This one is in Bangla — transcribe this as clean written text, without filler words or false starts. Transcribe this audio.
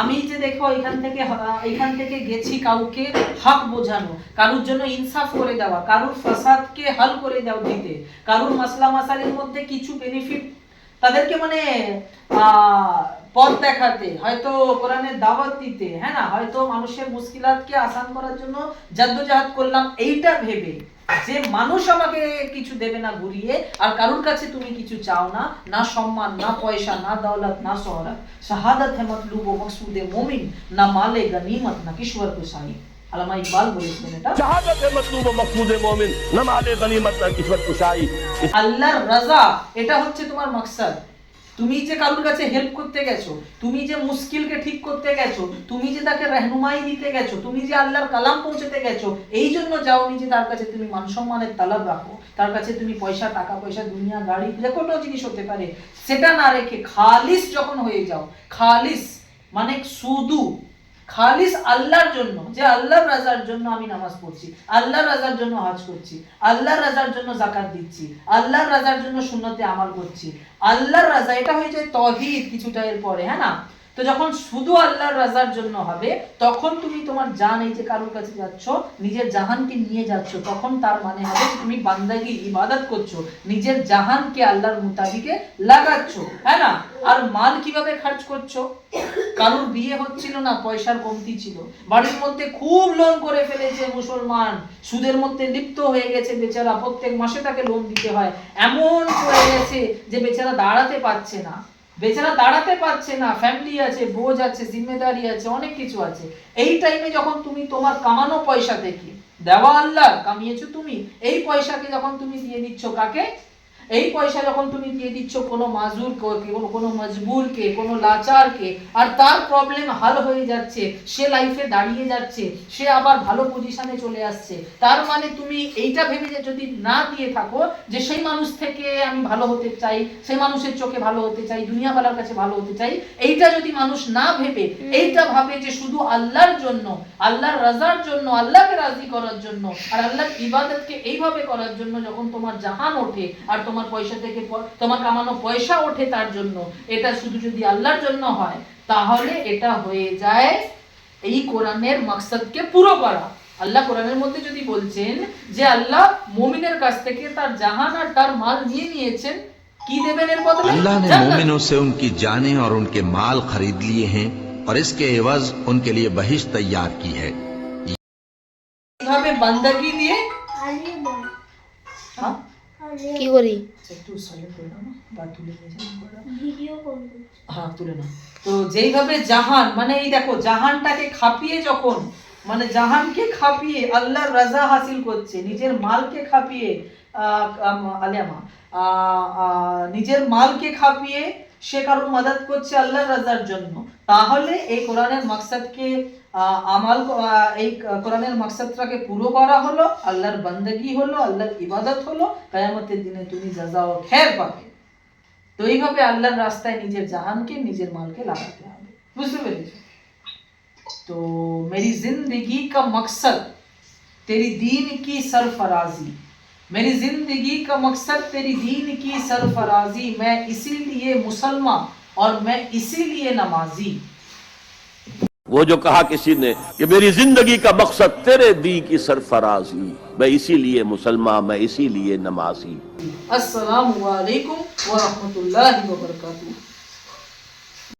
আমি যে দেখো এখান থেকে গেছি কাউকে হক বোঝানো, কারুর জন্য ইনসাফ করে দেওয়া, কারুর ফাসাদকে হল করে দেওয়া দিতে, কারুর মাসলা মাসালের মধ্যে কিছু বেনিফিট তাদেরকে মানে পথ দেখাতে, হয়তো কোরআনের দাওয়াত দিতে, হ্যাঁ না, হয়তো মানুষের মুশকিলাতকে আসান করার জন্য জাদ্দোজাহাদ করলাম, এইটা ভেবে যে মানুষ আমাকে কিছু দেবে না ঘুরিয়ে, আর কারুর কাছে তুমি কিছু চাও না, না সম্মান, না পয়সা, না দৌলত, না শোহরত, শাহাদাত হে মতলুব ও মকসুদে মুমিন, না মালে গনিমত, না কিশোর কুশাই। আল্লামা ইকবাল বলেছেন এটা, শাহাদাত হে মতলুব ও মকসুদে মুমিন, না মালে গনিমত, না কিশোর কুশাই। আল্লাহর রাজা এটা হচ্ছে তোমার মাকসাদ। তুমি যে কারোর কাছে হেল্প করতে গেছো, তুমি যে মুশকিলকে ঠিক করতে গেছো, তুমি যে তাকে রহনুমাই দিতে গেছো, তুমি যে আল্লাহর কালাম পৌঁছাতে গেছো, এই জন্য যাওনি যে তার কাছে তুমি মান সম্মানের তালাব রাখো, তার কাছে তুমি পয়সা, টাকা পয়সা, দুনিয়া, গাড়ি, যে কোনো জিনিস হতে পারে, সেটা না রেখে খালিস যখন হয়ে যাও, খালিস মানে শুধু খালিস আল্লাহর জন্য, যে আল্লাহর রাজার জন্য আমি নামাজ পড়ছি, আল্লাহর রাজার জন্য হজ করছি, আল্লাহর রাজার জন্য যাকাত দিচ্ছি, আল্লাহর রাজার জন্য সুন্নতে আমল করছি, আল্লাহর রাজা, এটা হয়ে যায় তাওহীদ কিছুটা এর পরে, হ্যাঁ না। তো যখন শুধু আল্লাহর রাজার জন্য হবে, তখন তুমি তোমার জান, এই যে কারোর কাছে যাচ্ছ, নিজের জাহানকে নিয়ে যাচ্ছ, তখন তার মানে হবে তুমি বান্দাগি ইবাদত করছো, নিজের জাহানকে আল্লাহর মুতাবিকে লাগাচ্ছ, হ্যাঁ না। আর মাল কিভাবে খরচ করছো? কারোর বিয়ে হচ্ছিল না, পয়সার কমতি ছিল, বাড়ির মধ্যে খুব লোন করে ফেলেছে মুসলমান, সুদের মধ্যে লিপ্ত হয়ে গেছে বেচারা, প্রত্যেক মাসে তাকে লোন দিতে হয়, এমন করে গেছে যে বেচারা দাঁড়াতে পারছে না, ফ্যামিলি আছে, বোঝ আছে, জিম্মেদারি আছে, অনেক কিছু আছে। এই টাইমে যখন তুমি তোমার কামানো পয়সা থেকে, দেওয়া আল্লাহ, কামিয়েছো তুমি, এই পয়সাকে যখন তুমি দিয়ে দিচ্ছ কাকে? এই পয়সা যখন তুমি দিয়ে দিচ্ছ কোনো মাজুরকে, কোনো মজবুরকে, কোনো লাচারকে, আর তার প্রবলেম হাল হয়ে যাচ্ছে, সে লাইফে দাঁড়িয়ে যাচ্ছে, সে আবার ভালো পজিশনে চলে আসছে, তার মানে তুমি এইটা ভেবে যে যদি না দিয়ে থাকো যে সেই মানুষ থেকে আমি ভালো হতে চাই, সেই মানুষের চোখে ভালো হতে চাই, দুনিয়াওয়ালার কাছে ভালো হতে চাই, এইটা যদি মানুষ না ভেবে, এইটা ভাবে যে শুধু আল্লাহর জন্য, আল্লাহর রাজার জন্য, আল্লাহকে রাজি করার জন্য, আর আল্লাহর ইবাদতকে এইভাবে করার জন্য যখন তোমার জাহান ওঠে, আর তোমার পয়সা থেকে তোমার কামানো পয়সা ওঠে তার জন্য, এটা শুধু যদি আল্লাহর জন্য হয়, তাহলে এটা হয়ে যায় এই কোরআনের মাকসাদকে পুরো করা। আল্লাহ কোরআনের মধ্যে যদি বলছেন যে আল্লাহ মুমিনের কাছ থেকে তার জাহান আর তার মাল নিয়ে নিয়েছেন, কি দেবেন এর বদলে? अल्लाह ने मोमिनों से उनकी जानें और उनके माल खरीद लिए हैं और इसके एवज उनके लिए बहिश्त तैयार की है। এইভাবে বান্দাগি দিয়ে কি করি? তো যেইভাবে জাহান মানে এই দেখো, জাহানটাকে খাপিয়ে যখন, মানে জাহানকে খাপিয়ে আল্লাহর রাজা হাসিল করছে, নিজের মালকে খাপিয়ে নিজের মালকে খাপিয়ে সে কারোর মাদাদ করছে আল্লাহর রাজার জন্য, তাহলে এই কোরআনের মাকসাদকে এই কোরআনের মাকসাদটাকে পুরো করা হলো, আল্লাহর বান্দাগি হলো, আল্লাহর ইবাদত হলো, কিয়ামতের দিনে তুমি জাযা ও খের পাবে। তো এইভাবে আল্লাহর রাস্তায় নিজের জাহানকে, নিজের মালকে লাগাতে হবে, বুঝতে পেরেছো? তো মেরি জিंदगी का मकसद तेरी दीन की सरफराजी, मेरी जिंदगी का मकसद तेरी दीन की सरफराजी, मैं इसीलिए मुसलमान और मैं इसीलिए नमाजी। वो जो कहा किसी ने कि मेरी जिंदगी का मकसद तेरे दी की सरफराजी, मैं इसीलिए मुसलमान, मैं इसीलिए नमाजी। अस्सलामु अलैकुम व रहमतुल्लाहि व बरकातुहू।